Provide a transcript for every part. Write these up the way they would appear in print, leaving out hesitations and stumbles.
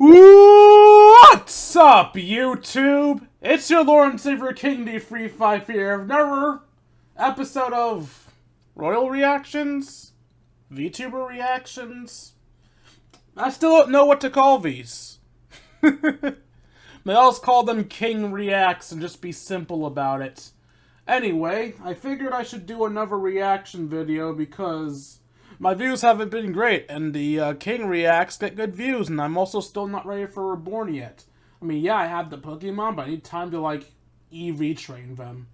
What's up, YouTube? It's your Lord and Savior King D35 here. Another episode of Royal Reactions? VTuber Reactions? I still don't know what to call these. May also call them King Reacts and just be simple about it. Anyway, I figured I should do another reaction video because my views haven't been great, and the King Reacts get good views, and I'm also still not ready for Reborn yet. I mean, yeah, I have the Pokemon, but I need time to, like, EV train them.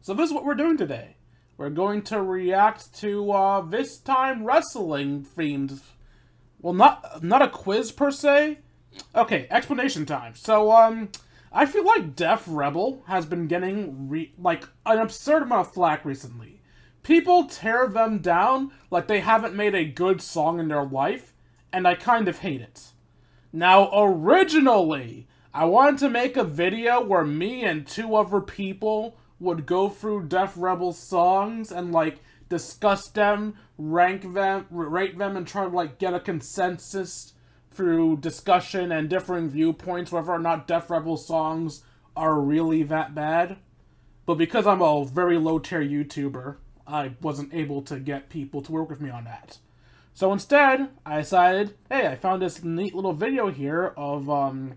So this is what we're doing today. We're going to react to, this time, wrestling-themed... Well, not a quiz, per se. Okay, explanation time. So, I feel like Def Rebel has been getting, an absurd amount of flack recently. People tear them down like they haven't made a good song in their life, and I kind of hate it. Now, originally, I wanted to make a video where me and two other people would go through Def Rebel's songs and, like, discuss them, rank them, rate them, and try to, like, get a consensus through discussion and differing viewpoints whether or not Def Rebel songs are really that bad. But because I'm a very low-tier YouTuber, I wasn't able to get people to work with me on that. So instead, I decided, hey, I found this neat little video here of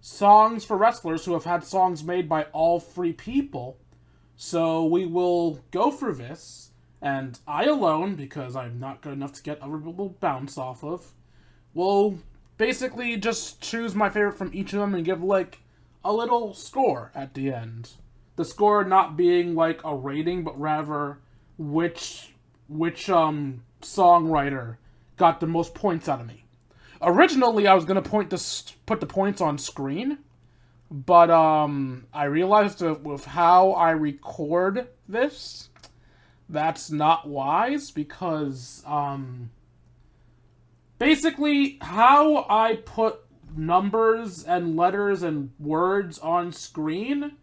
songs for wrestlers who have had songs made by all three people. So we will go through this, and I alone, because I'm not good enough to get other people to bounce off of, will basically just choose my favorite from each of them and give, like, a little score at the end. The score not being, like, a rating, but rather which songwriter got the most points out of me. Originally, I was gonna put the points on screen, but I realized that with how I record this, that's not wise, because basically how I put numbers and letters and words on screen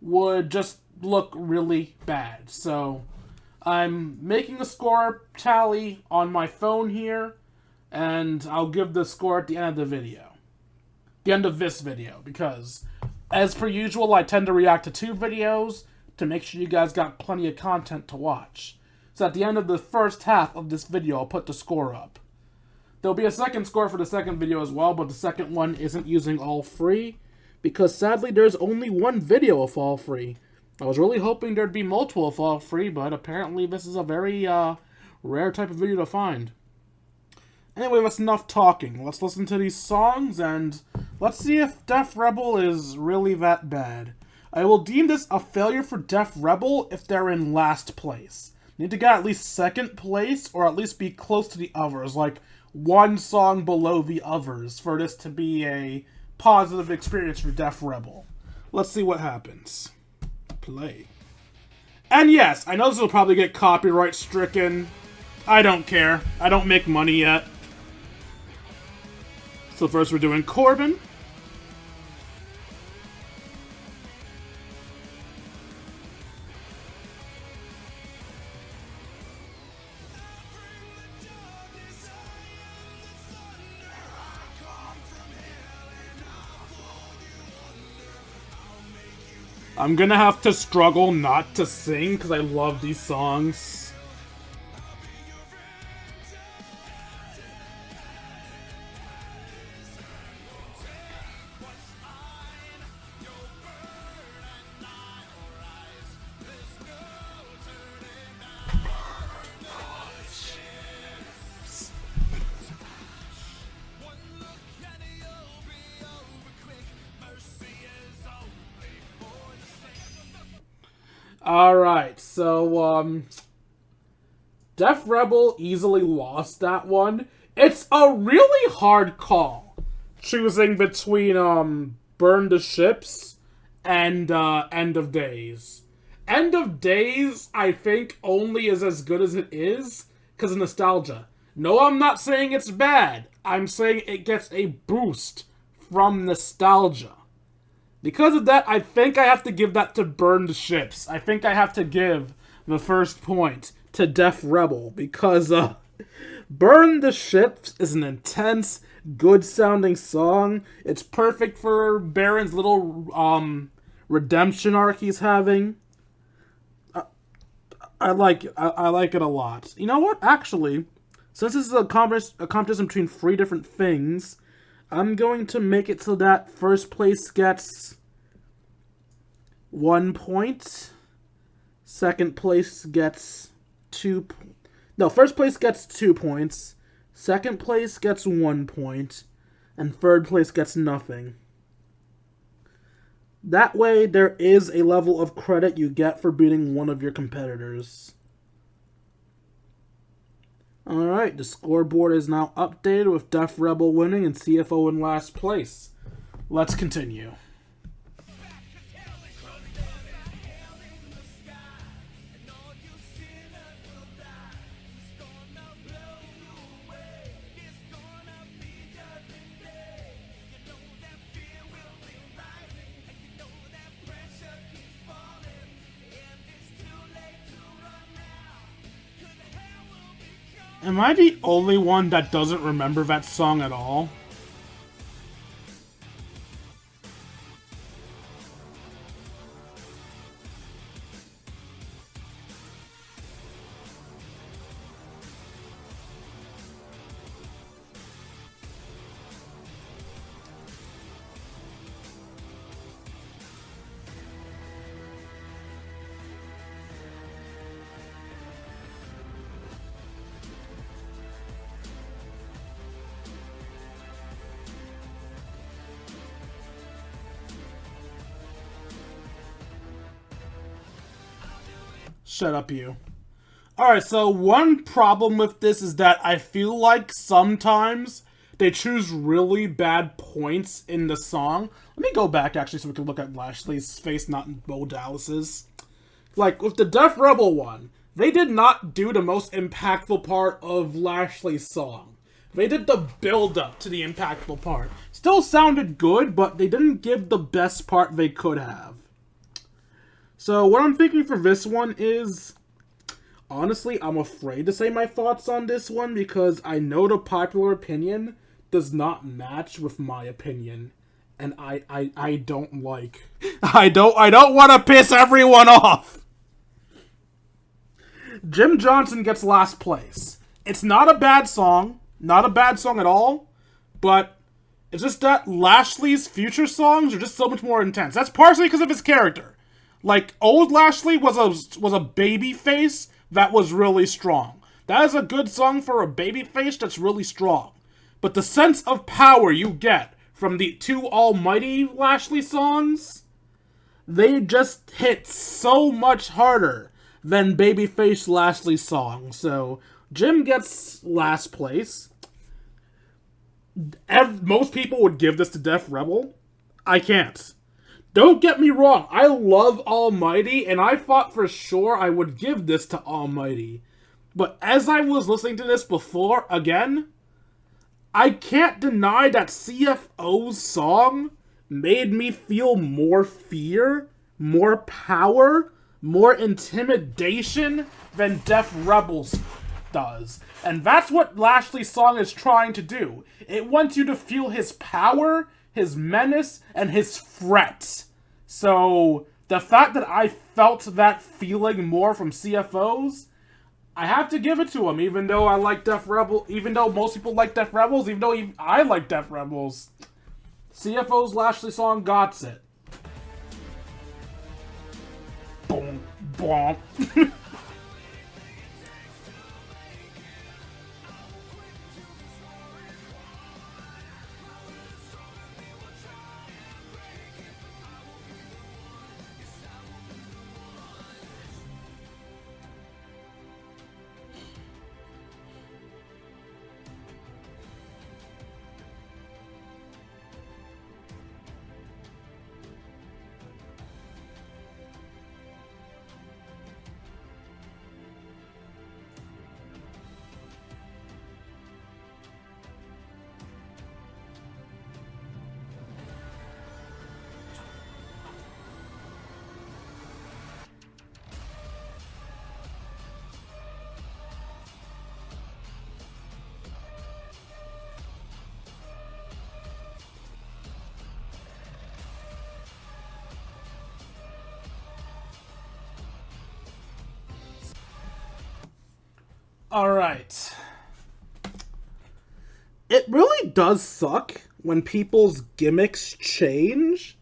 would just look really bad. So I'm making a score tally on my phone here, and I'll give the score at the end of the video. The end of this video, because, as per usual, I tend to react to two videos to make sure you guys got plenty of content to watch. So at the end of the first half of this video, I'll put the score up. There'll be a second score for the second video as well, but the second one isn't using all three, because sadly there's only one video of all three. I was really hoping there'd be multiple of all three, but apparently this is a very rare type of video to find. Anyway, that's enough talking. Let's listen to these songs, and let's see if Def Rebel is really that bad. I will deem this a failure for Def Rebel if they're in last place. Need to get at least second place, or at least be close to the others, like one song below the others, for this to be a positive experience for Def Rebel. Let's see what happens. Play. And yes, I know this will probably get copyright stricken. I don't care. I don't make money yet. So first we're doing Corbin. I'm gonna have to struggle not to sing because I love these songs. Alright, so, Def Rebel easily lost that one. It's a really hard call, choosing between, Burn the Ships and, End of Days. End of Days, I think, only is as good as it is because of nostalgia. No, I'm not saying it's bad. I'm saying it gets a boost from nostalgia. Because of that, I think I have to give that to Burn the Ships. I think I have to give the first point to Def Rebel because, Burn the Ships is an intense, good-sounding song. It's perfect for Baron's little redemption arc he's having. I like it a lot. You know what? Actually, since this is a competition between three different things, I'm going to make it so that first place gets 1 point. Second place gets no, first place gets 2 points. Second place gets 1 point. And third place gets nothing. That way, there is a level of credit you get for beating one of your competitors. Alright, the scoreboard is now updated with Def Rebel winning and CFO in last place. Let's continue. Am I the only one that doesn't remember that song at all? Shut up, you. Alright, so one problem with this is that I feel like sometimes they choose really bad points in the song. Let me go back, actually, so we can look at Lashley's face, not Bo Dallas's. Like, with the Def Rebel one, they did not do the most impactful part of Lashley's song. They did the build-up to the impactful part. Still sounded good, but they didn't give the best part they could have. So what I'm thinking for this one is, honestly, I'm afraid to say my thoughts on this one because I know the popular opinion does not match with my opinion. And I don't like. I don't want to piss everyone off. Jim Johnson gets last place. It's not a bad song. Not a bad song at all. But it's just that Lashley's future songs are just so much more intense. That's partially because of his character. Like, old Lashley was a baby face that was really strong. That is a good song for a baby face that's really strong. But the sense of power you get from the two almighty Lashley songs, they just hit so much harder than babyface Lashley songs. So, Jim gets last place. Most people would give this to Def Rebel. I can't. Don't get me wrong, I love Almighty, and I thought for sure I would give this to Almighty. But as I was listening to this before, again, I can't deny that CFO's song made me feel more fear, more power, more intimidation than Def Rebels does. And that's what Lashley's song is trying to do. It wants you to feel his power, his menace, and his threat. So, the fact that I felt that feeling more from CFOs, I have to give it to him, even though I like Def Rebel, even though most people like Def Rebels, even though I like Def Rebels. CFO's Lashley song got it. Boom, boom. Alright. It really does suck when people's gimmicks change,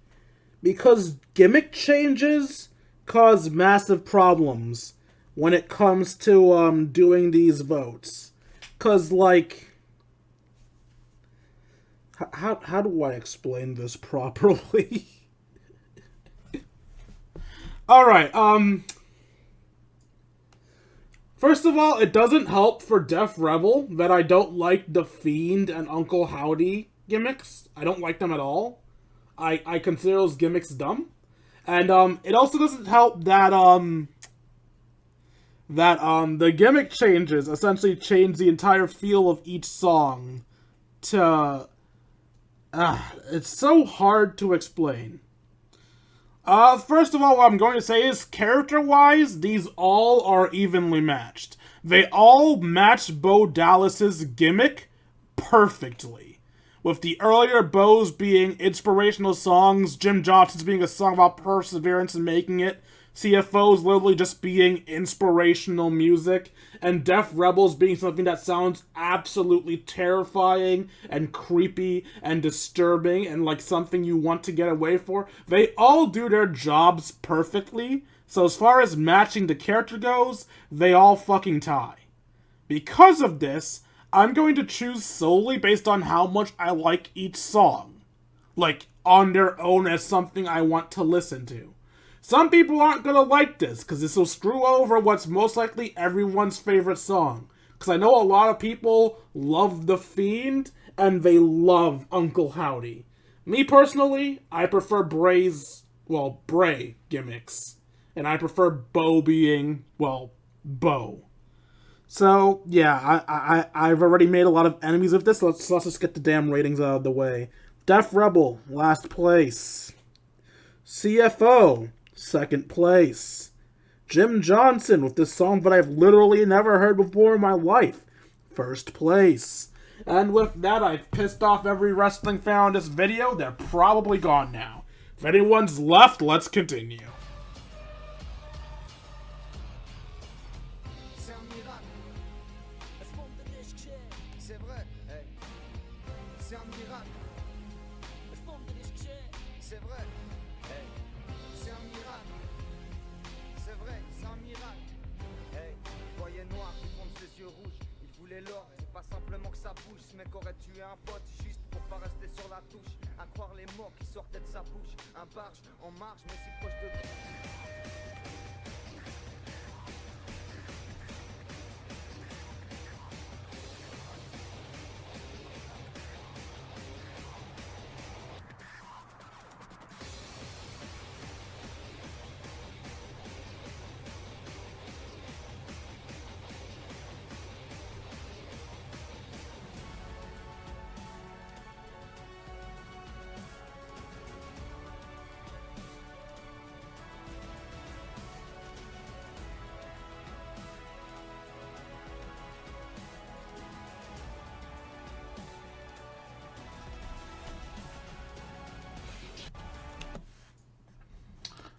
because gimmick changes cause massive problems when it comes to doing these votes. Cause like, how do I explain this properly? All right. First of all, it doesn't help for Def Rebel that I don't like the Fiend and Uncle Howdy gimmicks. I don't like them at all. I consider those gimmicks dumb. And it also doesn't help that the gimmick changes essentially change the entire feel of each song to it's so hard to explain. First of all, what I'm going to say is, character-wise, these all are evenly matched. They all match Bo Dallas's gimmick perfectly. With the earlier Bo's being inspirational songs, Jim Johnson's being a song about perseverance and making it, CFO's literally just being inspirational music, and Def Rebels being something that sounds absolutely terrifying and creepy and disturbing and like something you want to get away for. They all do their jobs perfectly, so as far as matching the character goes, they all fucking tie. Because of this, I'm going to choose solely based on how much I like each song. Like, on their own as something I want to listen to. Some people aren't gonna like this, because this will screw over what's most likely everyone's favorite song. Because I know a lot of people love The Fiend, and they love Uncle Howdy. Me personally, I prefer Bray gimmicks. And I prefer Bo being, Bo. So, yeah, I've already made a lot of enemies of this, so let's just get the damn ratings out of the way. Def Rebel, last place. CFO, second place. Jim Johnson with this song that I've literally never heard before in my life, first place. And with that, I've pissed off every wrestling fan on this video. They're probably gone now. If anyone's left, let's continue. À croire les mots qui sortaient de sa bouche. Un barge en marche, mais si proche de...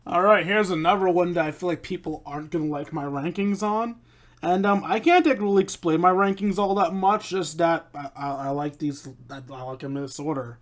Alright, here's another one that I feel like people aren't gonna like my rankings on. And I can't really explain my rankings all that much, just that I like these, I like them in this order.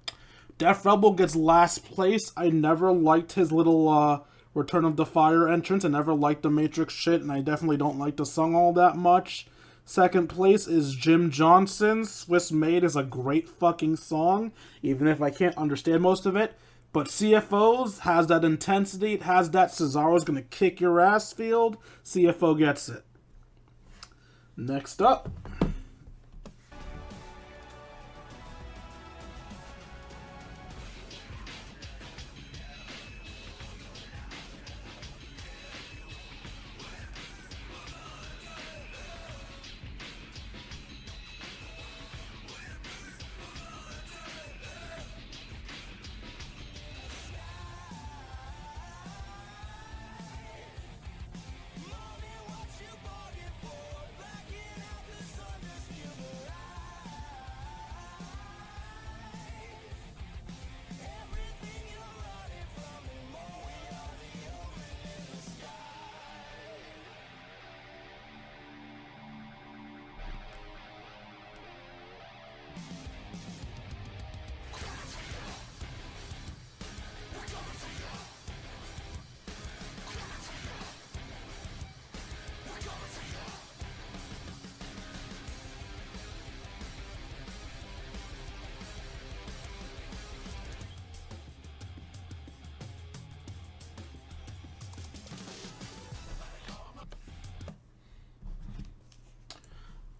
Def Rebel gets last place. I never liked his little Return of the Fire entrance. I never liked the Matrix shit, and I definitely don't like the song all that much. Second place is Jim Johnson. Swiss Made is a great fucking song, even if I can't understand most of it. But CFO's has that intensity, it has that Cesaro's gonna kick your ass field. CFO gets it. Next up.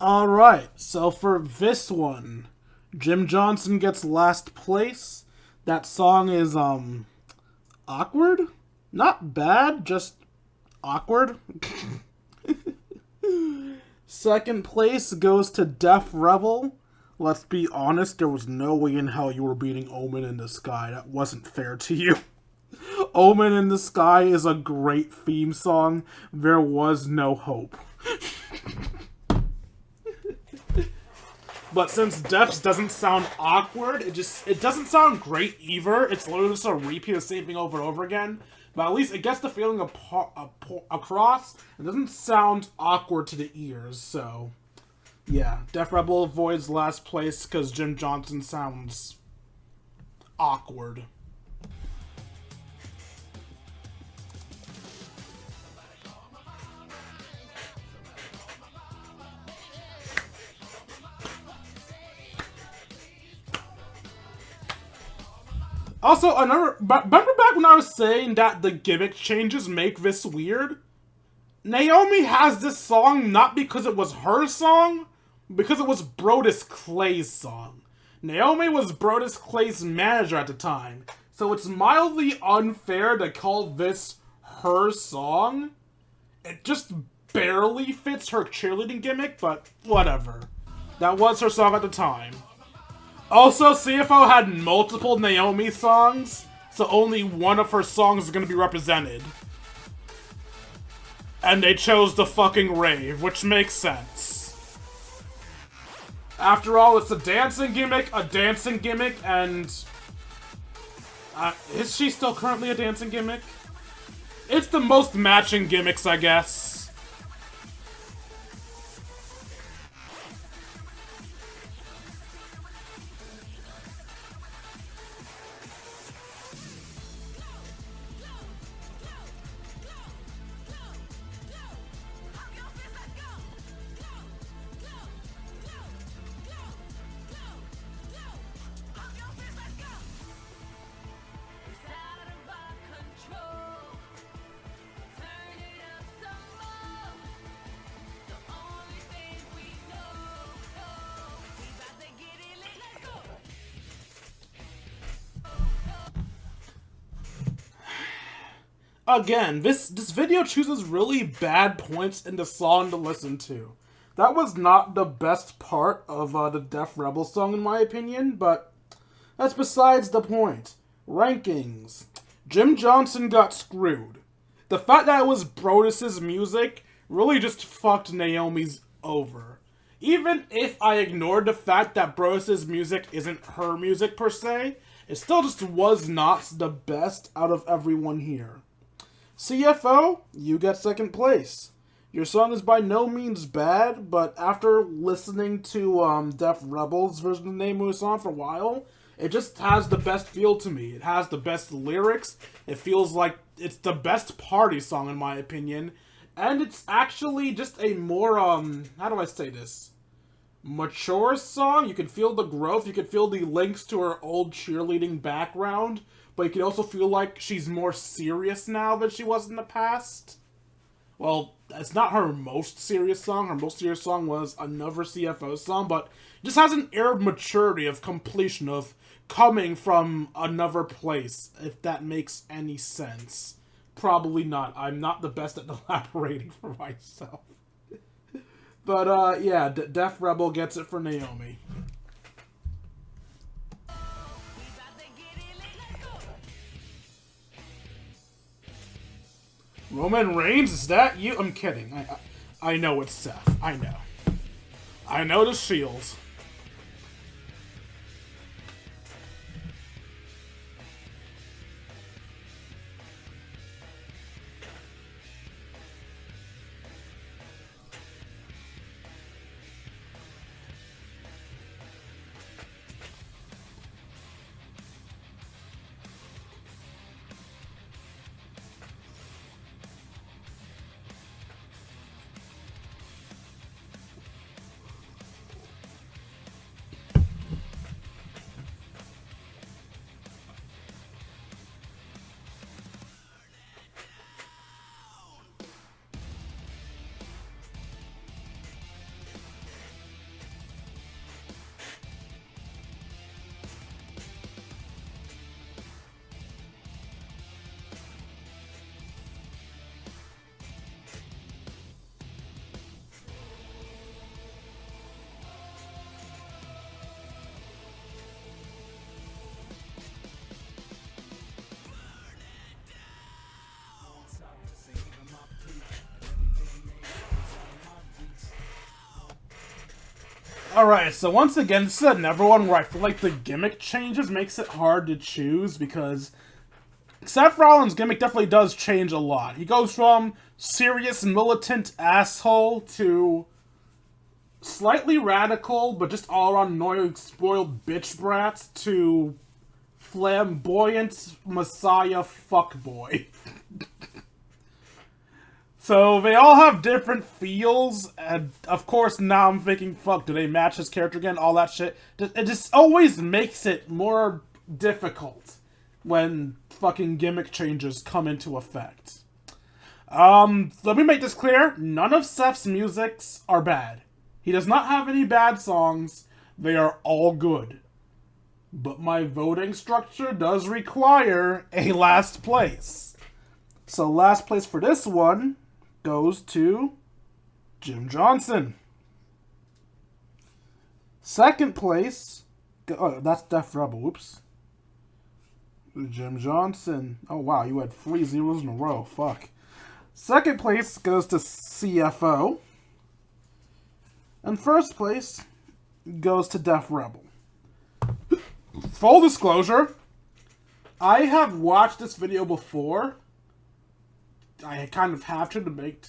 Alright, so for this one, Jim Johnson gets last place. That song is, awkward? Not bad, just awkward. Second place goes to Def Rebel. Let's be honest, there was no way in hell you were beating Omen in the Sky. That wasn't fair to you. Omen in the Sky is a great theme song. There was no hope. But since Def's doesn't sound awkward, it doesn't sound great either. It's literally just a repeat of the same thing over and over again. But at least it gets the feeling across. It doesn't sound awkward to the ears, so... Yeah, Def Rebel avoids last place because Jim Johnson sounds... awkward. Also, remember back when I was saying that the gimmick changes make this weird? Naomi has this song not because it was her song, because it was Brodus Clay's song. Naomi was Brodus Clay's manager at the time, so it's mildly unfair to call this her song. It just barely fits her cheerleading gimmick, but whatever. That was her song at the time. Also, CFO had multiple Naomi songs, so only one of her songs is going to be represented. And they chose the fucking rave, which makes sense. After all, it's a dancing gimmick, and... is she still currently a dancing gimmick? It's the most matching gimmicks, I guess. Again, this video chooses really bad points in the song to listen to. That was not the best part of the Def Rebel song, in my opinion, but that's besides the point. Rankings. Jim Johnson got screwed. The fact that it was Brodus' music really just fucked Naomi's over. Even if I ignored the fact that Brodus' music isn't her music per se, it still just was not the best out of everyone here. CFO, you get second place. Your song is by no means bad, but after listening to Def Rebel's version of the Naomi song for a while, it just has the best feel to me. It has the best lyrics. It feels like it's the best party song in my opinion. And it's actually just a more, how do I say this? Mature song. You can feel the growth. You can feel the links to her old cheerleading background. But you can also feel like she's more serious now than she was in the past. Well, it's not her most serious song. Her most serious song was another CFO song, but it just has an air of maturity, of completion, of coming from another place, if that makes any sense. Probably not. I'm not the best at elaborating for myself. But, yeah, Def Rebel gets it for Naomi. Roman Reigns, is that you? I'm kidding. I know it's Seth. I know. I know the Shield. Alright, so once again, this is another one where I feel like the gimmick changes makes it hard to choose because Seth Rollins' gimmick definitely does change a lot. He goes from serious militant asshole to slightly radical, but just all-around annoying spoiled bitch brat to flamboyant messiah fuckboy. So they all have different feels, and of course now I'm thinking, fuck, do they match his character again? All that shit. It just always makes it more difficult when fucking gimmick changes come into effect. Let me make this clear. None of Seth's musics are bad. He does not have any bad songs. They are all good. But my voting structure does require a last place. So last place for this one goes to Jim Johnson. Second place, oh, that's Def Rebel, whoops. Jim Johnson. Oh wow, you had 3 zeros in a row, fuck. Second place goes to CFO. And first place goes to Def Rebel. Full disclosure, I have watched this video before. I kind of have to make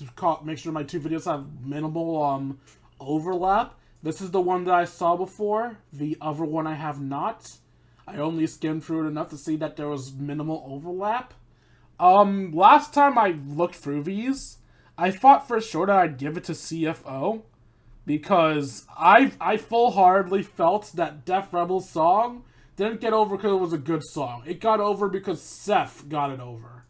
sure my two videos have minimal overlap. This is the one that I saw before. The other one I have not. I only skimmed through it enough to see that there was minimal overlap. Last time I looked through these, I thought for sure that I'd give it to CFO. Because I full-heartedly felt that Def Rebel's song didn't get over because it was a good song. It got over because Seth got it over.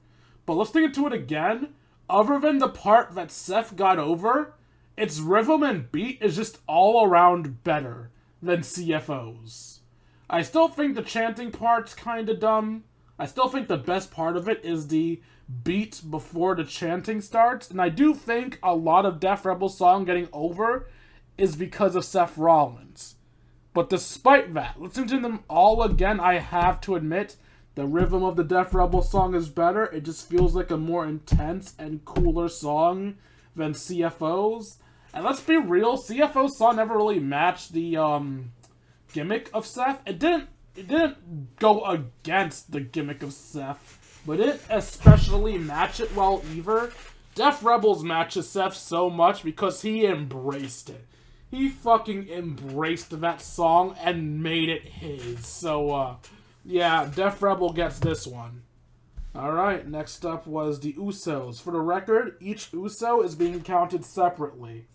But let's dig into it again. Other than the part that Seth got over, its rhythm and beat is just all around better than CFO's. I still think the chanting part's kinda dumb. I still think the best part of it is the beat before the chanting starts. And I do think a lot of Def Rebel's song getting over is because of Seth Rollins. But despite that, listening to them all again, I have to admit, the rhythm of the Def Rebel song is better. It just feels like a more intense and cooler song than CFO's. And let's be real, CFO's song never really matched the gimmick of Seth. It didn't go against the gimmick of Seth, but it especially matched it well either. Def Rebel's matches Seth so much because he embraced it. He fucking embraced that song and made it his. So, yeah, Def Rebel gets this one. Alright, next up was the Usos. For the record, each Uso is being counted separately.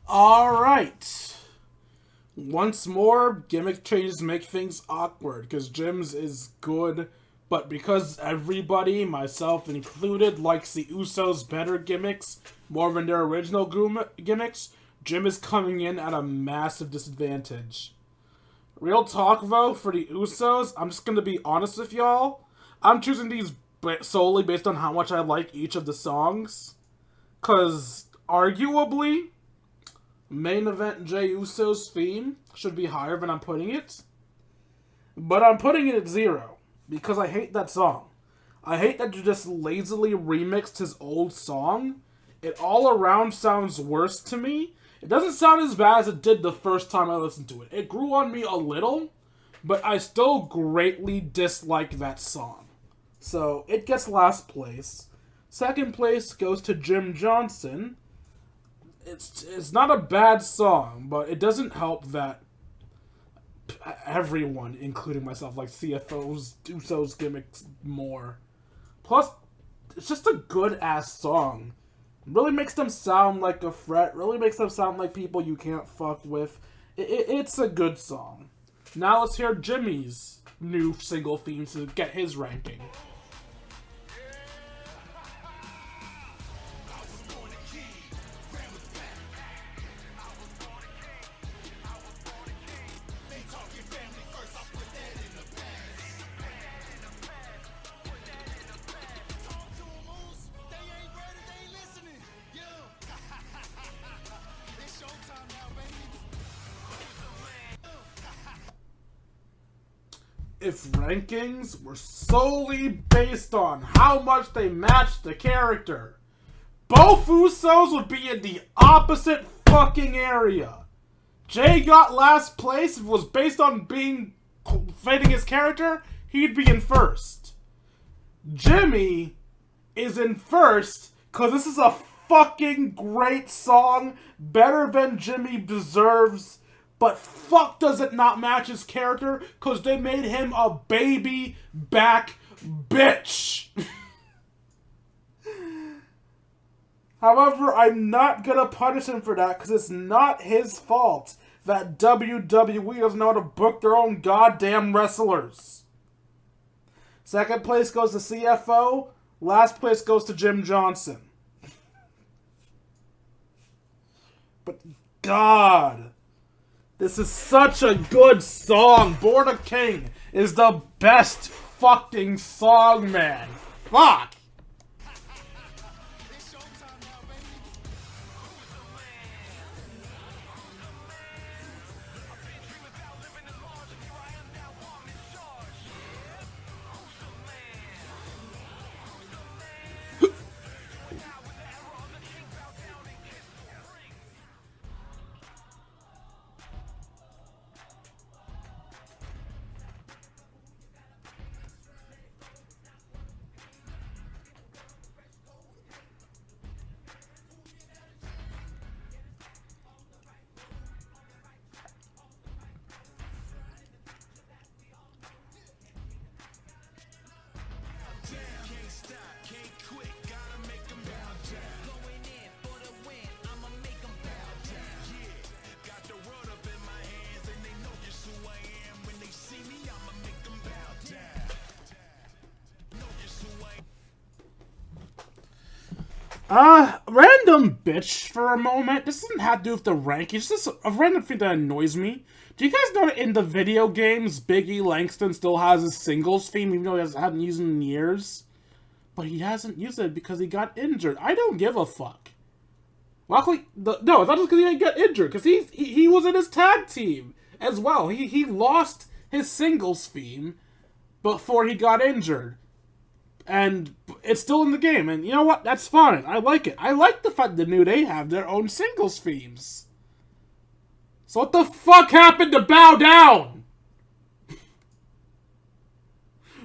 Alright. Once more, gimmick changes make things awkward, because Jim's is good, but because everybody, myself included, likes the Usos' better gimmicks more than their original gimmicks, Jim is coming in at a massive disadvantage. Real talk, though, for the Usos, I'm just going to be honest with y'all. I'm choosing these solely based on how much I like each of the songs. Because, arguably, main event Jey Uso's theme should be higher than I'm putting it. But I'm putting it at 0. Because I hate that song. I hate that you just lazily remixed his old song. It all around sounds worse to me. It doesn't sound as bad as it did the first time I listened to it. It grew on me a little, but I still greatly dislike that song. So it gets last place. Second place goes to Jim Johnson. It's not a bad song, but it doesn't help that everyone, including myself, like CFO's Uso's gimmicks more. Plus, it's just a good ass song. Really makes them sound like a threat. Really makes them sound like people you can't fuck with. It's a good song. Now let's hear Jimmy's new single theme to get his ranking. If rankings were solely based on how much they matched the character, both Usos would be in the opposite fucking area. Jay got last place. If it was based on being fitting his character, he'd be in first. Jimmy is in first because this is a fucking great song, better than Jimmy deserves. But fuck does it not match his character, because they made him a baby back bitch. However, I'm not gonna punish him for that, because it's not his fault that WWE doesn't know how to book their own goddamn wrestlers. Second place goes to CFO. Last place goes to Jim Johnson. But God... this is such a good song. Born a King is the best fucking song, man. Fuck. Random bitch for a moment. This doesn't have to do with the ranking. It's just a random thing that annoys me. Do you guys know that in the video games, Biggie Langston still has his singles theme, even though he hasn't used it in years? But he hasn't used it because he got injured. I don't give a fuck. Luckily, no, it's not just because he didn't get injured, because he was in his tag team as well. He lost his singles theme before he got injured. And it's still in the game, and you know what? That's fine. I like it. I like the fact that New Day have their own singles themes. So what the fuck happened to Bow Down?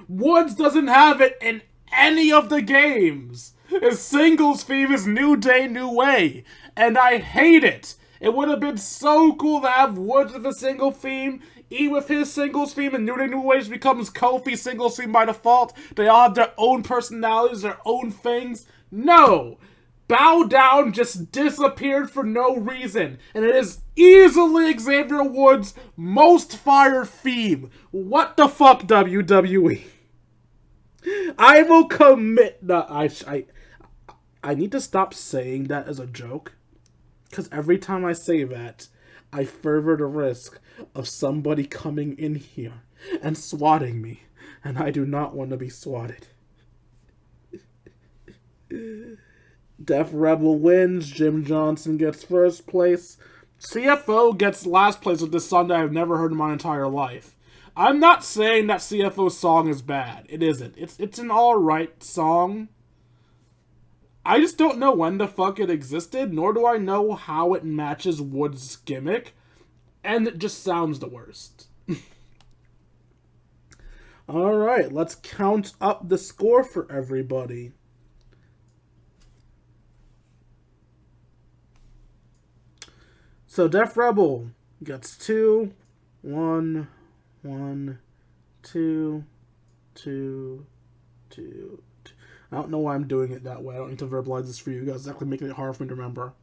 Woods doesn't have it in any of the games. His singles theme is New Day, New Way, and I hate it. It would have been so cool to have Woods with a single theme. E with his singles theme, and New Day New Ways becomes Kofi's singles theme by default. They all have their own personalities, their own things. No! Bow Down just disappeared for no reason, and it is easily Xavier Woods' most fire theme. What the fuck, WWE? I will commit... No, I need to stop saying that as a joke, because every time I say that, I further the risk of somebody coming in here and swatting me, and I do not want to be swatted. Def Rebel wins, Jim Johnson gets first place, CFO gets last place with this song that I've never heard in my entire life. I'm not saying that CFO's song is bad. It isn't. It's an alright song. I just don't know when the fuck it existed, nor do I know how it matches Wood's gimmick, and it just sounds the worst. Alright, let's count up the score for everybody. So Def Rebel gets 2, 1, 1, 2, 2, 2. I don't know why I'm doing it that way. I don't need to verbalize this for you guys. It's actually making it hard for me to remember.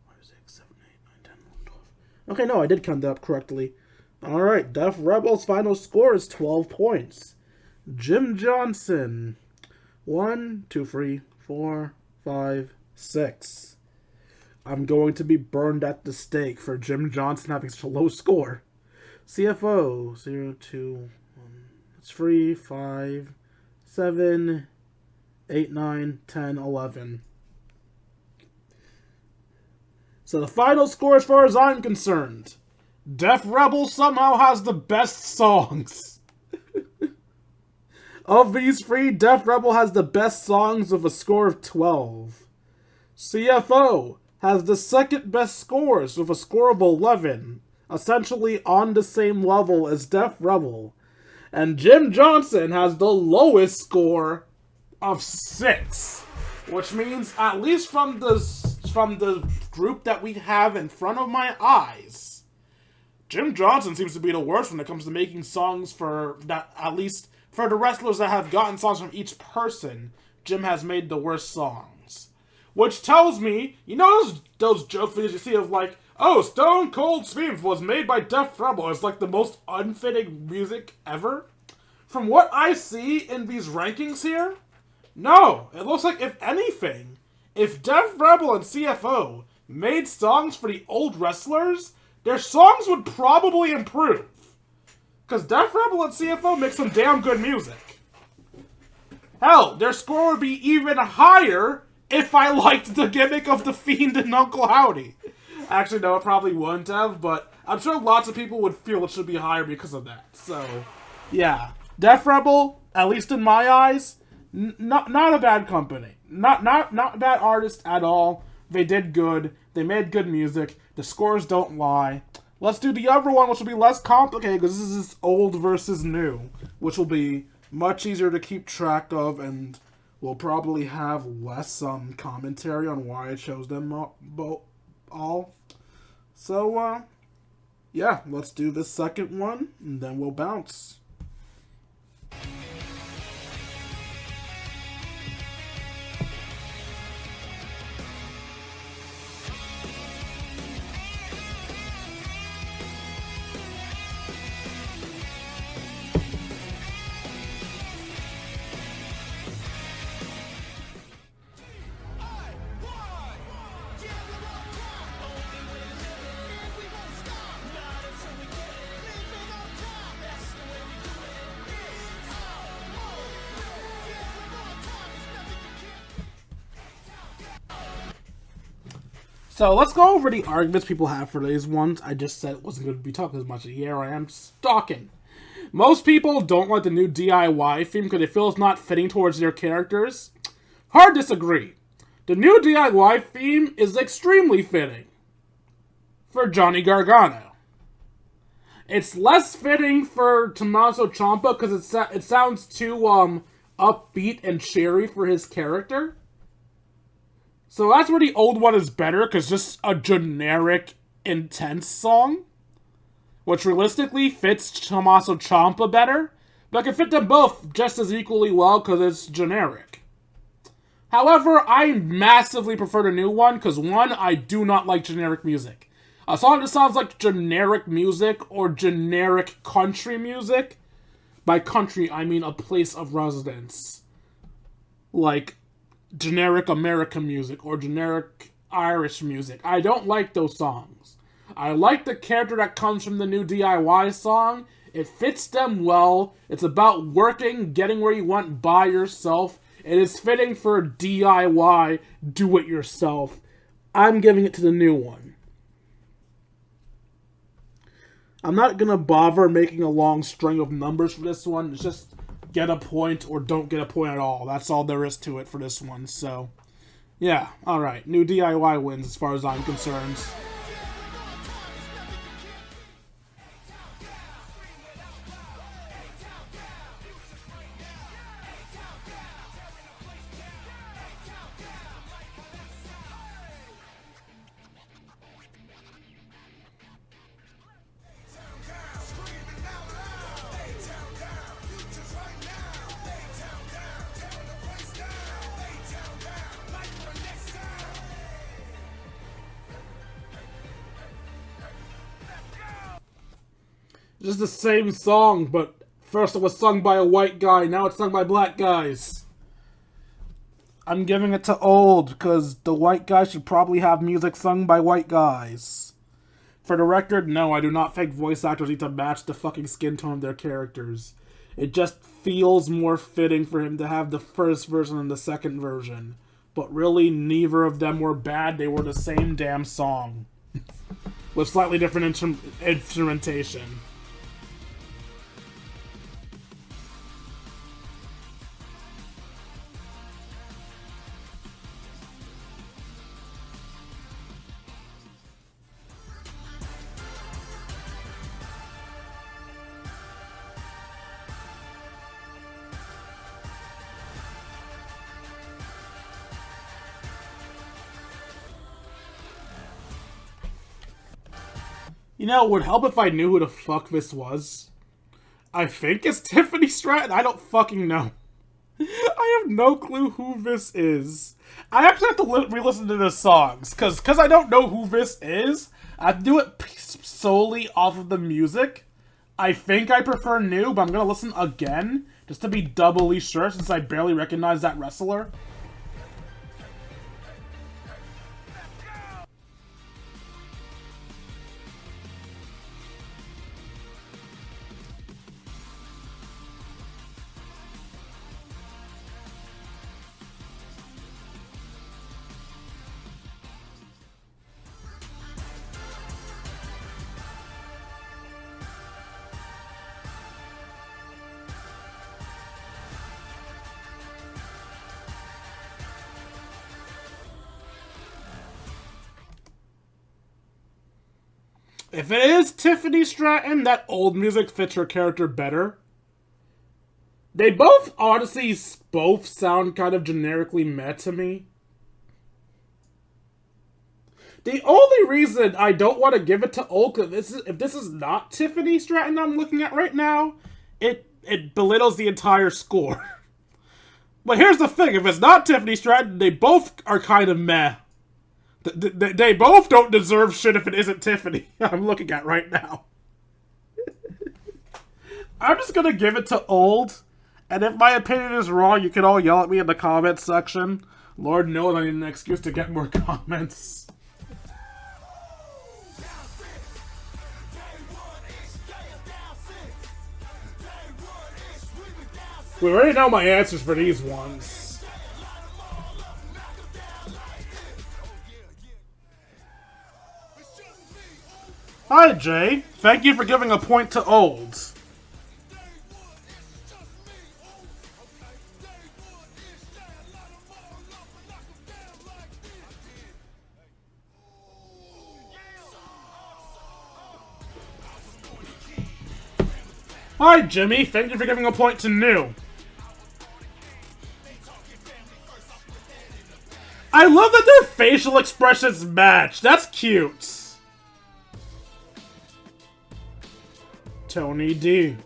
4, 5, 6, 7, 8, 9, 10, 11, 12. Okay, no, I did count that up correctly. Alright, Def Rebel's final score is 12 points. Jim Johnson, 1, 2, 3, 4, 5, 6. I'm going to be burned at the stake for Jim Johnson having such a low score. CFO, 0, 2, 1. That's 3, 5, 7, 8, 9, 10, 11. So the final score, as far as I'm concerned, Def Rebel somehow has the best songs. Of these three, Def Rebel has the best songs with a score of 12. CFO has the second best scores with a score of 11, essentially on the same level as Def Rebel. And Jim Johnson has the lowest score of 6, which means, at least from the group that we have in front of my eyes, Jim Johnson seems to be the worst when it comes to making songs for that. At least for the wrestlers that have gotten songs from each person, Jim has made the worst songs. Which tells me, you know those joke videos you see of like, oh, Stone Cold's theme was made by Def Rebel. It's like the most unfitting music ever. From what I see in these rankings here, no. It looks like, if anything, if Def Rebel and CFO made songs for the old wrestlers, their songs would probably improve. Because Def Rebel and CFO make some damn good music. Hell, their score would be even higher if I liked the gimmick of The Fiend and Uncle Howdy. Actually, no, it probably wouldn't have, but I'm sure lots of people would feel it should be higher because of that. So, yeah. Def Rebel, at least in my eyes, not a bad company. Not a bad artist at all. They did good. They made good music. The scores don't lie. Let's do the other one, which will be less complicated, because this is old versus new, which will be much easier to keep track of, and we'll probably have less commentary on why I chose them all. So, yeah, let's do the second one, and then we'll bounce. So let's go over the arguments people have for these ones. I just said it wasn't going to be talking as much. Here I am stalking. Most people don't like the new DIY theme because they feel it's not fitting towards their characters. Hard disagree. The new DIY theme is extremely fitting for Johnny Gargano. It's less fitting for Tommaso Ciampa because it sounds too upbeat and cheery for his character. So that's where the old one is better, because just a generic, intense song, which realistically fits Tommaso Ciampa better, but can fit them both just as equally well because it's generic. However, I massively prefer the new one, because one, I do not like generic music. A song that sounds like generic music or generic country music, by country I mean a place of residence, like generic American music or generic Irish music. I don't like those songs. I like the character that comes from the new DIY song. It fits them well. It's about working, getting where you want by yourself. It is fitting for DIY, do it yourself. I'm giving it to the new one. I'm not gonna bother making a long string of numbers for this one. It's just get a point or don't get a point at all. That's all there is to it for this one. So, yeah, alright. New DIY wins as far as I'm concerned. Just the same song, but first it was sung by a white guy, now it's sung by black guys. I'm giving it to old, because the white guy should probably have music sung by white guys. For the record, no, I do not think voice actors need to match the fucking skin tone of their characters. It just feels more fitting for him to have the first version and the second version. But really, neither of them were bad, they were the same damn song. With slightly different instrumentation. You know, it would help if I knew who the fuck this was. I think it's Tiffany Stratton. I don't fucking know. I have no clue who this is. I actually have to re-listen to the songs. Because I don't know who this is, I have to do it solely off of the music. I think I prefer new, but I'm going to listen again. Just to be doubly sure, since I barely recognize that wrestler. If it is Tiffany Stratton, that old music fits her character better. They both, honestly, both sound kind of generically meh to me. The only reason I don't want to give it to old, if this is not Tiffany Stratton I'm looking at right now, it belittles the entire score. But here's the thing, if it's not Tiffany Stratton, they both are kind of meh. They both don't deserve shit if it isn't Tiffany. I'm looking at right now. I'm just gonna give it to old. And if my opinion is wrong, you can all yell at me in the comments section. Lord knows I need an excuse to get more comments. We already know my answers for these ones. Hi, Jay. Thank you for giving a point to old. Hi, Jimmy. Thank you for giving a point to new. I love that their facial expressions match. That's cute. Tony D.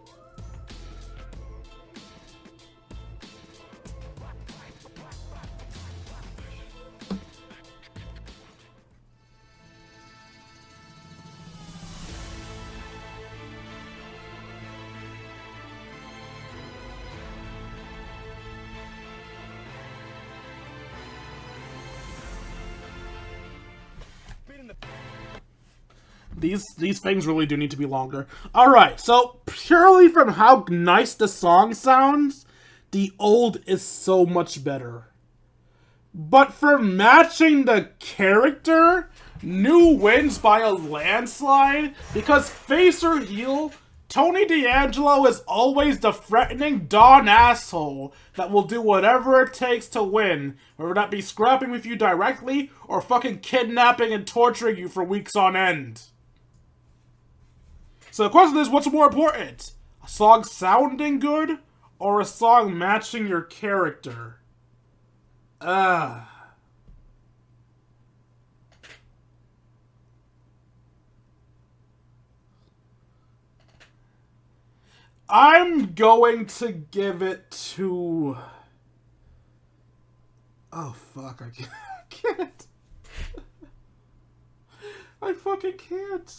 These things really do need to be longer. Alright, so purely from how nice the song sounds, the old is so much better. But for matching the character, new wins by a landslide, because face or heel, Tony D'Angelo is always the threatening Don asshole that will do whatever it takes to win, whether that be scrapping with you directly or fucking kidnapping and torturing you for weeks on end. So the question is, what's more important? A song sounding good, or a song matching your character? I'm going to give it to... Oh, fuck, I can't. I fucking can't.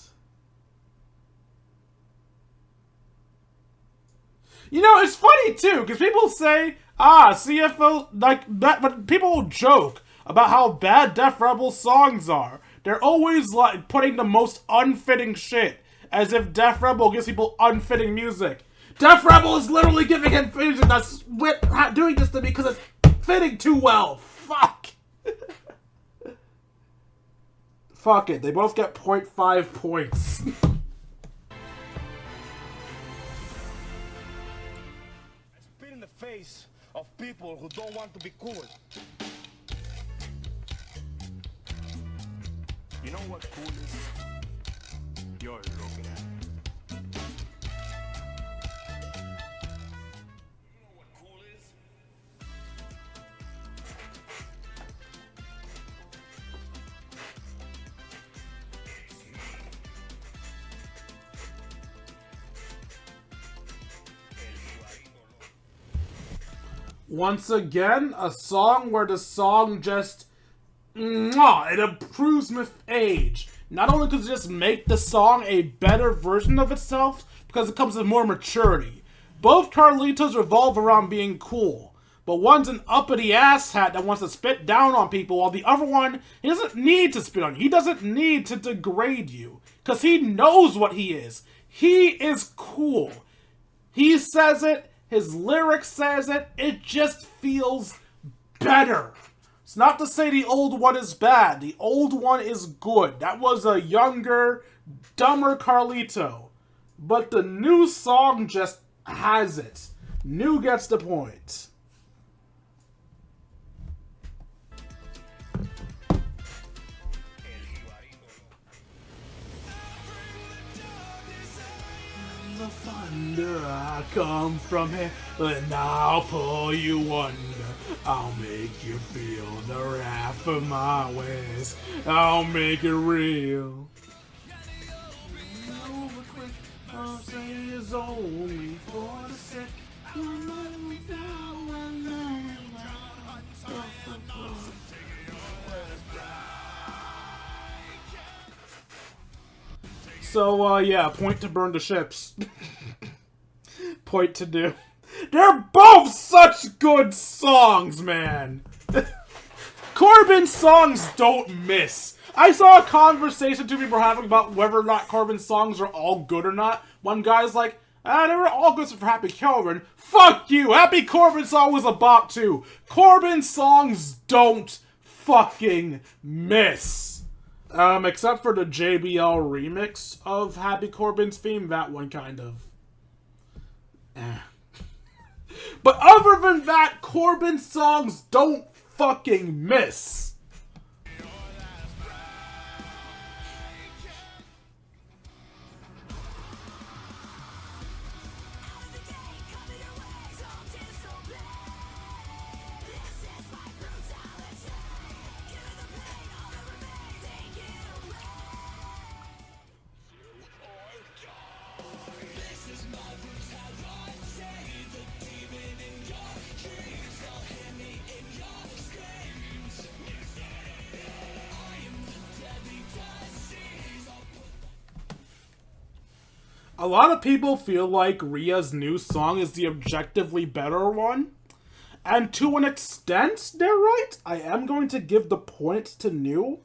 You know, it's funny too, because people say, CFO, like, that, but people joke about how bad Def Rebel's songs are. They're always, like, putting the most unfitting shit, as if Def Rebel gives people unfitting music. Def Rebel is literally giving him music that's doing this to me because it's fitting too well. Fuck. Fuck it, they both get 0.5 points. Spit in the face of people who don't want to be cool. You know what cool is? You're looking at it. You know what cool is? Once again, a song where the song just, it improves with age. Not only does it just make the song a better version of itself, because it comes with more maturity. Both Carlitos revolve around being cool, but one's an uppity asshat that wants to spit down on people, while the other one, he doesn't need to spit on you. He doesn't need to degrade you, because he knows what he is. He is cool. He says it, his lyrics says it, it just feels better. It's not to say the old one is bad. The old one is good. That was a younger, dumber Carlito. But the new song just has it. New gets the point. The thunder, I come from here, and I'll pull you under. I'll make you feel the wrath of my ways. I'll make it real. I'll say it's only for the sick. So, yeah, point to burn the ships. Point to do. They're both such good songs, man! Corbin's songs don't miss. I saw a conversation two people were having about whether or not Corbin's songs are all good or not. One guy's like, they were all good for Happy Corbin. Fuck you! Happy Corbin song was a bop too. Corbin's songs don't fucking miss. Except for the JBL remix of Happy Corbin's theme, that one kind of. But other than that, Corbin's songs don't fucking miss. A lot of people feel like Rhea's new song is the objectively better one. And to an extent, they're right. I am going to give the point to New.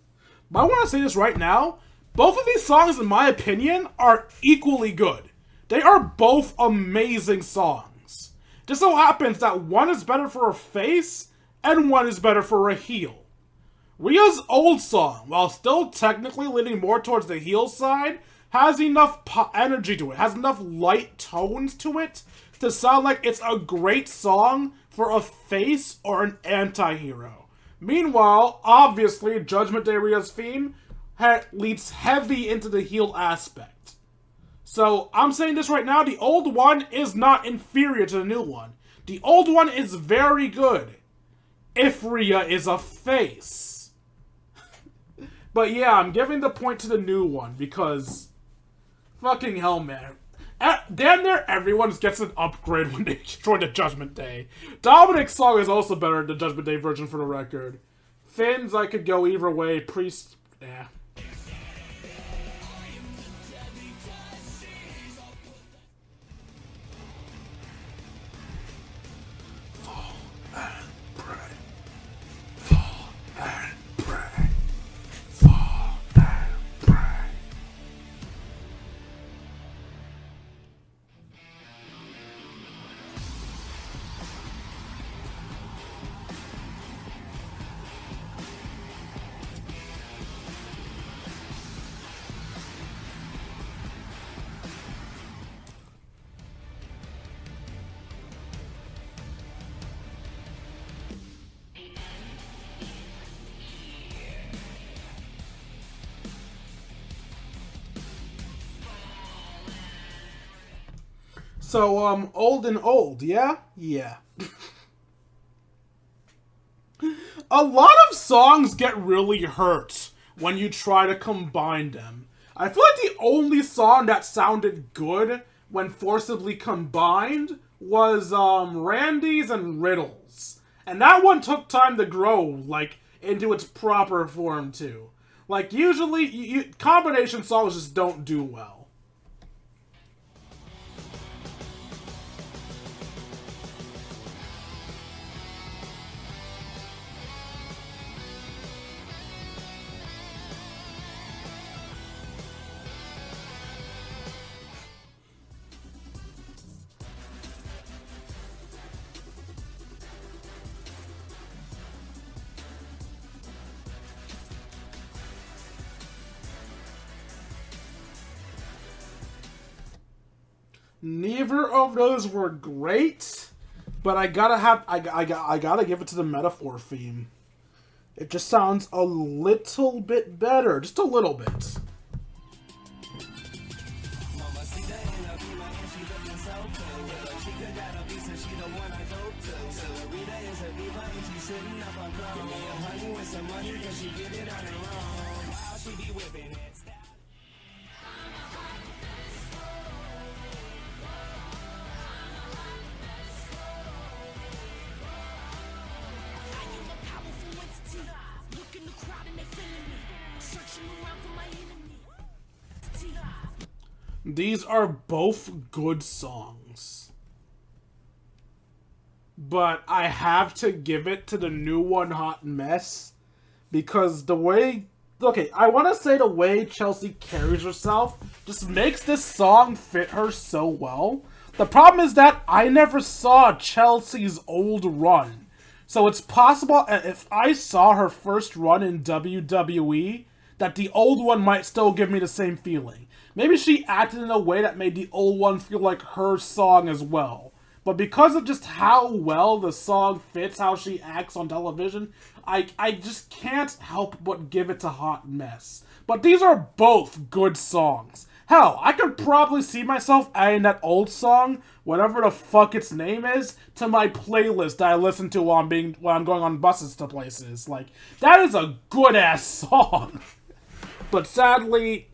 But I want to say this right now. Both of these songs, in my opinion, are equally good. They are both amazing songs. Just so happens that one is better for a face, and one is better for a heel. Rhea's old song, while still technically leaning more towards the heel side, has enough energy to it, has enough light tones to it, to sound like it's a great song for a face or an anti-hero. Meanwhile, obviously, Judgment Day Rhea's theme leads heavy into the heel aspect. So, I'm saying this right now, the old one is not inferior to the new one. The old one is very good, if Rhea is a face. But yeah, I'm giving the point to the new one, because fucking hell, man. Damn near everyone gets an upgrade when they join the Judgment Day. Dominic's song is also better than the Judgment Day version, for the record. Finn's, I could go either way. Priest, yeah. So, old and old, yeah? Yeah. A lot of songs get really hurt when you try to combine them. I feel like the only song that sounded good when forcibly combined was, Randy's and Riddle's. And that one took time to grow, like, into its proper form, too. Like, usually, combination songs just don't do well. Neither of those were great, but I gotta give it to the metaphor theme. It just sounds a little bit better, just a little bit. These are both good songs. But I have to give it to the new one, Hot Mess. Because the way... Okay, I want to say the way Chelsea carries herself just makes this song fit her so well. The problem is that I never saw Chelsea's old run. So it's possible if I saw her first run in WWE, that the old one might still give me the same feeling. Maybe she acted in a way that made the old one feel like her song as well. But because of just how well the song fits how she acts on television, I just can't help but give it to Hot Mess. But these are both good songs. Hell, I could probably see myself adding that old song, whatever the fuck its name is, to my playlist that I listen to while I'm going on buses to places. Like, that is a good-ass song. But sadly,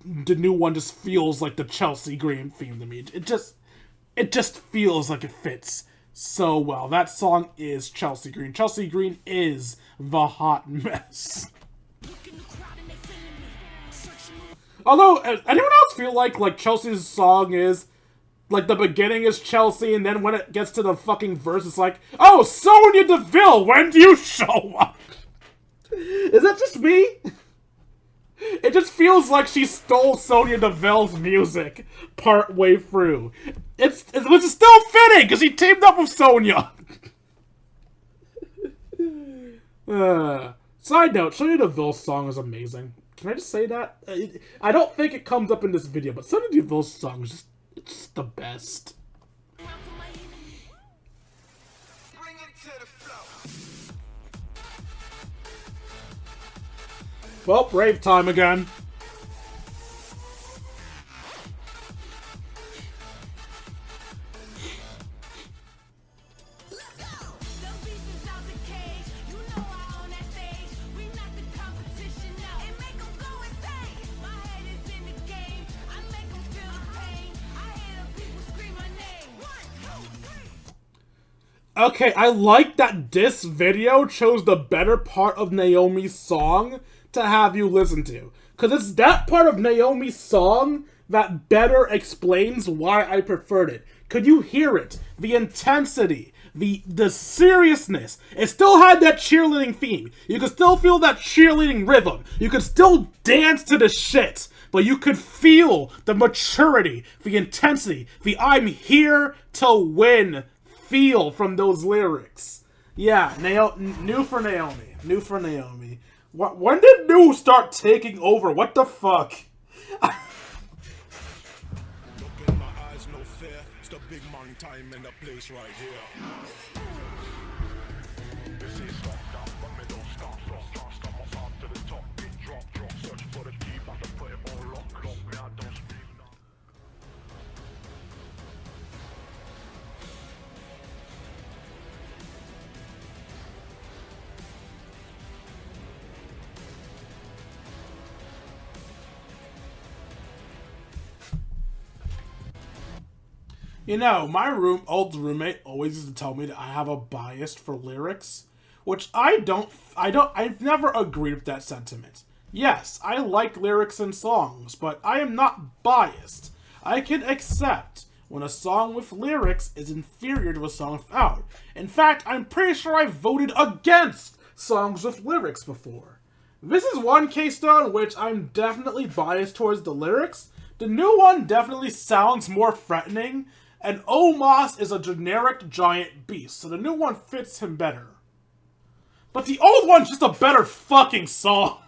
the new one just feels like the Chelsea Green theme to me. It just feels like it fits so well. That song is Chelsea Green. Chelsea Green is the Hot Mess. Although, anyone else feel like Chelsea's song is, like, the beginning is Chelsea, and then when it gets to the fucking verse, it's like, oh, Sonya Deville, when do you show up? Is that just me? It just feels like she stole Sonya Deville's music part way through. Which is still fitting, because she teamed up with Sonya. Side note, Sonya Deville's song is amazing. Can I just say that? I don't think it comes up in this video, but Sonya Deville's song is just the best. Well, rave time again. Okay, I like that this video chose the better part of Naomi's song to have you listen to. Because it's that part of Naomi's song that better explains why I preferred it. Could you hear it? The intensity, the seriousness. It still had that cheerleading theme. You could still feel that cheerleading rhythm. You could still dance to the shit. But you could feel the maturity, the intensity, the I'm here to win feel from those lyrics. Yeah, new for Naomi. New for Naomi. When did new start taking over? What the fuck? Look in my eyes, no fear. It's the big man time and the place right here. This is stop down, but me don't stop, stop my farm to the top. Beat drop, search for the key, but to put it all lock, me I don't speak You know, my old roommate always used to tell me that I have a bias for lyrics, which I've never agreed with that sentiment. Yes, I like lyrics in songs, but I am not biased. I can accept when a song with lyrics is inferior to a song without. In fact, I'm pretty sure I voted against songs with lyrics before. This is one case, though, in which I'm definitely biased towards the lyrics. The new one definitely sounds more threatening, and Omos is a generic giant beast, so the new one fits him better. But the old one's just a better fucking song.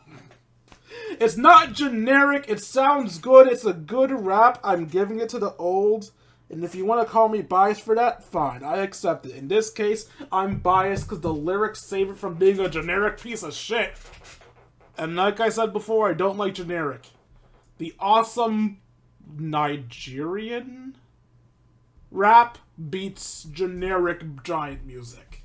It's not generic, it sounds good, it's a good rap, I'm giving it to the old. And if you want to call me biased for that, fine, I accept it. In this case, I'm biased because the lyrics save it from being a generic piece of shit. And like I said before, I don't like generic. The awesome Nigerian rap beats generic giant music.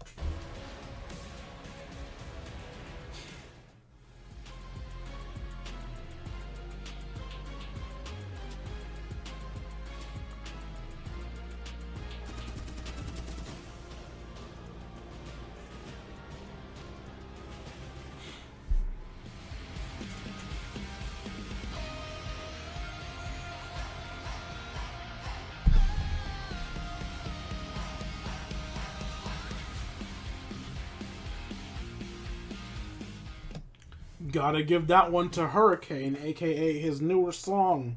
Gotta give that one to Hurricane, aka his newer song.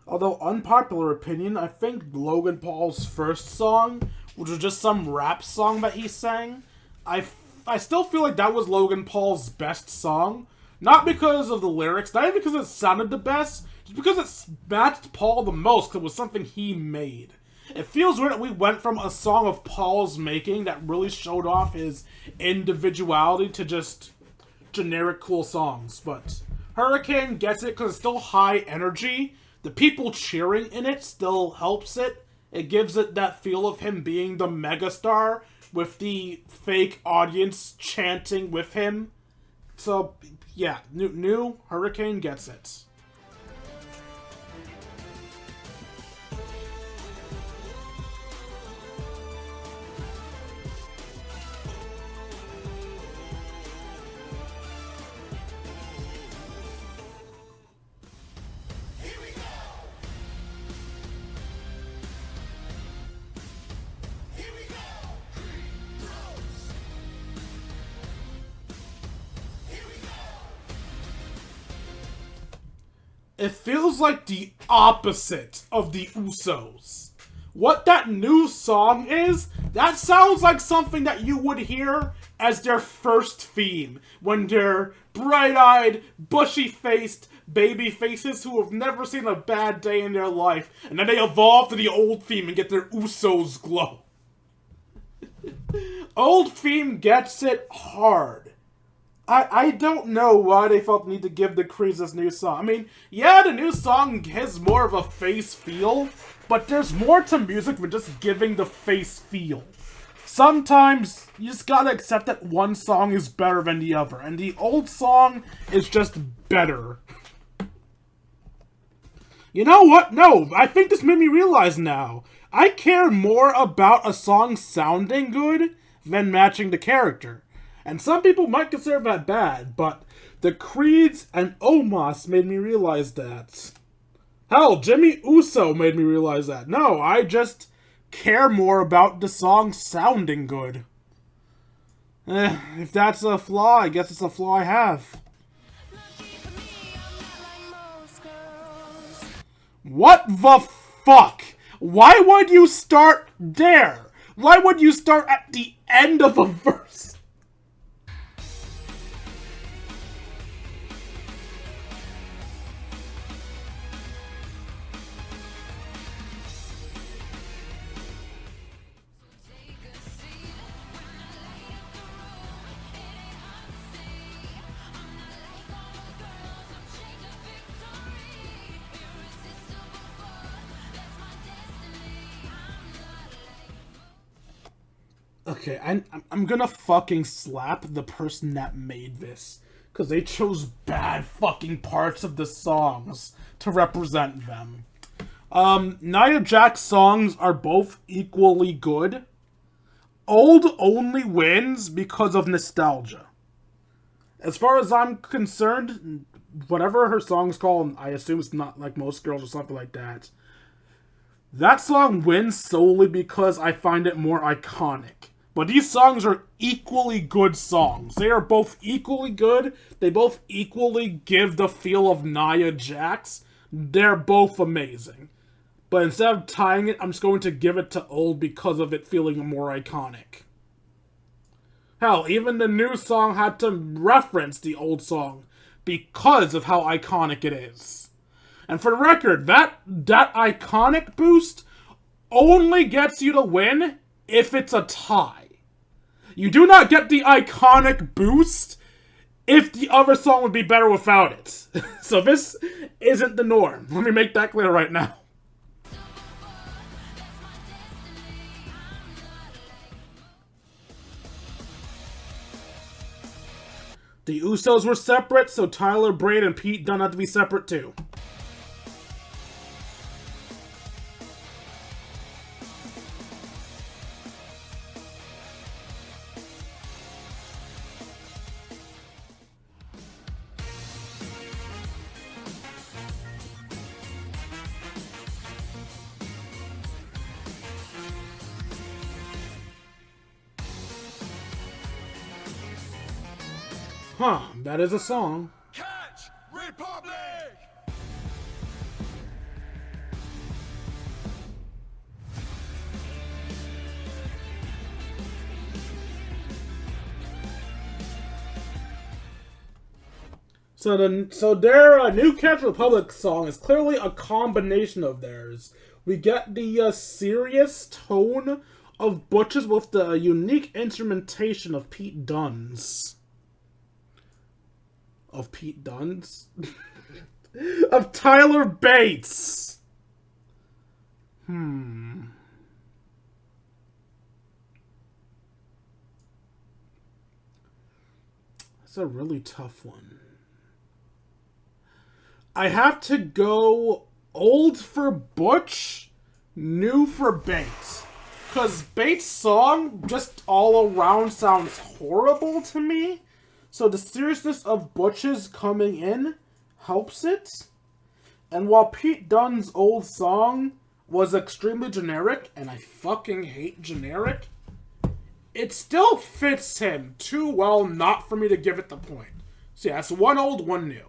Although, unpopular opinion, I think Logan Paul's first song, which was just some rap song that he sang, I still feel like that was Logan Paul's best song. Not because of the lyrics, not even because it sounded the best, just because it matched Paul the most, because it was something he made. It feels weird that we went from a song of Paul's making that really showed off his individuality to just generic cool songs. But Hurricane gets it because it's still high energy. The people cheering in it still helps it. It gives it that feel of him being the megastar with the fake audience chanting with him. So, yeah, new Hurricane gets it. It feels like the opposite of the Usos. What that new song is, that sounds like something that you would hear as their first theme, when they're bright-eyed, bushy-faced baby faces who have never seen a bad day in their life, and then they evolve to the old theme and get their Usos glow. Old theme gets it hard. I don't know why they felt the need to give the Creeds this new song. I mean, yeah, the new song has more of a face feel, but there's more to music than just giving the face feel. Sometimes, you just gotta accept that one song is better than the other, and the old song is just better. You know what? No, I think this made me realize now. I care more about a song sounding good than matching the character. And some people might consider that bad, but the Creeds and Omos made me realize that. Hell, Jimmy Uso made me realize that. No, I just care more about the song sounding good. If that's a flaw, I guess it's a flaw I have. What the fuck? Why would you start there? Why would you start at the end of a verse? Okay, I'm gonna fucking slap the person that made this, because they chose bad fucking parts of the songs to represent them. Nia Jax's songs are both equally good. Old only wins because of nostalgia. As far as I'm concerned, whatever her song's called, I assume it's not like Most Girls or something like that. That song wins solely because I find it more iconic. But these songs are equally good songs. They are both equally good. They both equally give the feel of Nia Jax. They're both amazing. But instead of tying it, I'm just going to give it to Old because of it feeling more iconic. Hell, even the new song had to reference the old song because of how iconic it is. And for the record, that iconic boost only gets you to win if it's a tie. You do not get the iconic boost if the other song would be better without it. So this isn't the norm. Let me make that clear right now. The Usos were separate, so Tyler, Braid, and Pete Dunne had to be separate too. Huh, that is a song. Catch Republic! So their New Catch Republic song is clearly a combination of theirs. We get the serious tone of Butch's with the unique instrumentation of Pete Dunne's. Of Pete Dunne's? Of Tyler Bates! That's a really tough one. I have to go old for Butch, new for Bates. Because Bates' song just all around sounds horrible to me. So the seriousness of Butch's coming in helps it. And while Pete Dunne's old song was extremely generic, and I fucking hate generic, it still fits him too well not for me to give it the point. So yeah, it's one old, one new.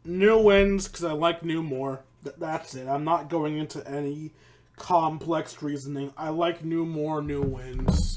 New wins, because I like new more. That's it. I'm not going into any complex reasoning. I like new more, new wins.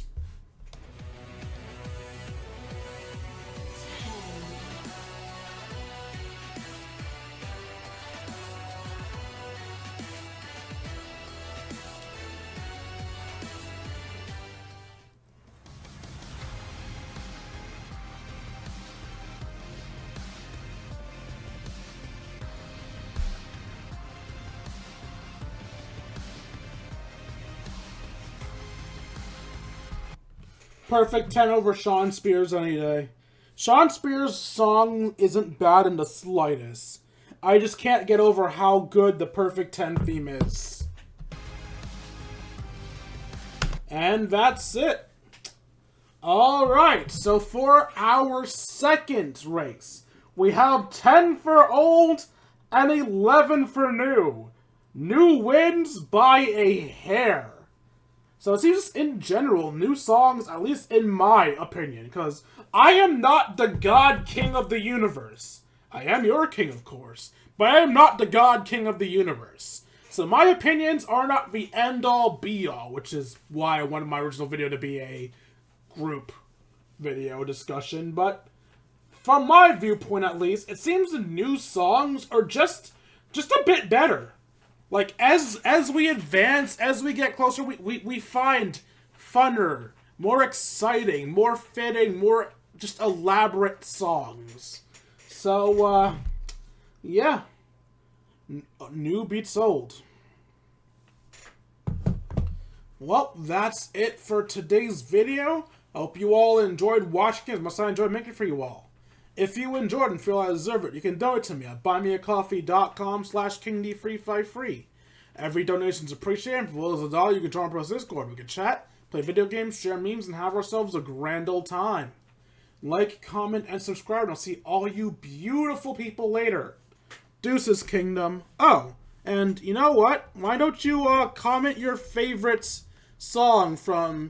Perfect 10 over Sean Spears any day. Sean Spears' song isn't bad in the slightest. I just can't get over how good the Perfect 10 theme is. And that's it. Alright, so for our second race, we have 10 for old and 11 for new. New wins by a hair. So it seems in general, new songs, at least in my opinion, because I am not the God King of the universe. I am your king, of course, but I am not the God King of the universe. So my opinions are not the end-all, be-all, which is why I wanted my original video to be a group video discussion, but from my viewpoint at least, it seems the new songs are just a bit better. Like, as we advance, as we get closer, we find funner, more exciting, more fitting, more just elaborate songs. So, yeah. New beats old. Well, that's it for today's video. I hope you all enjoyed watching it as much as I enjoyed making it for you all. If you enjoyed and feel I deserve it, you can donate to me at buymeacoffee.com/KingD353. Every donation is appreciated. For as little as $1, you can join our Discord. We can chat, play video games, share memes, and have ourselves a grand old time. Like, comment, and subscribe, and I'll see all you beautiful people later. Deuces, Kingdom. Oh, and you know what? Why don't you comment your favorite song from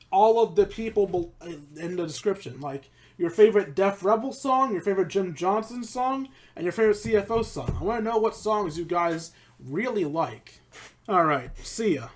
all of the people in the description? Like, your favorite Def Rebel song, your favorite Jim Johnson song, and your favorite CFO song. I want to know what songs you guys really like. Alright, see ya.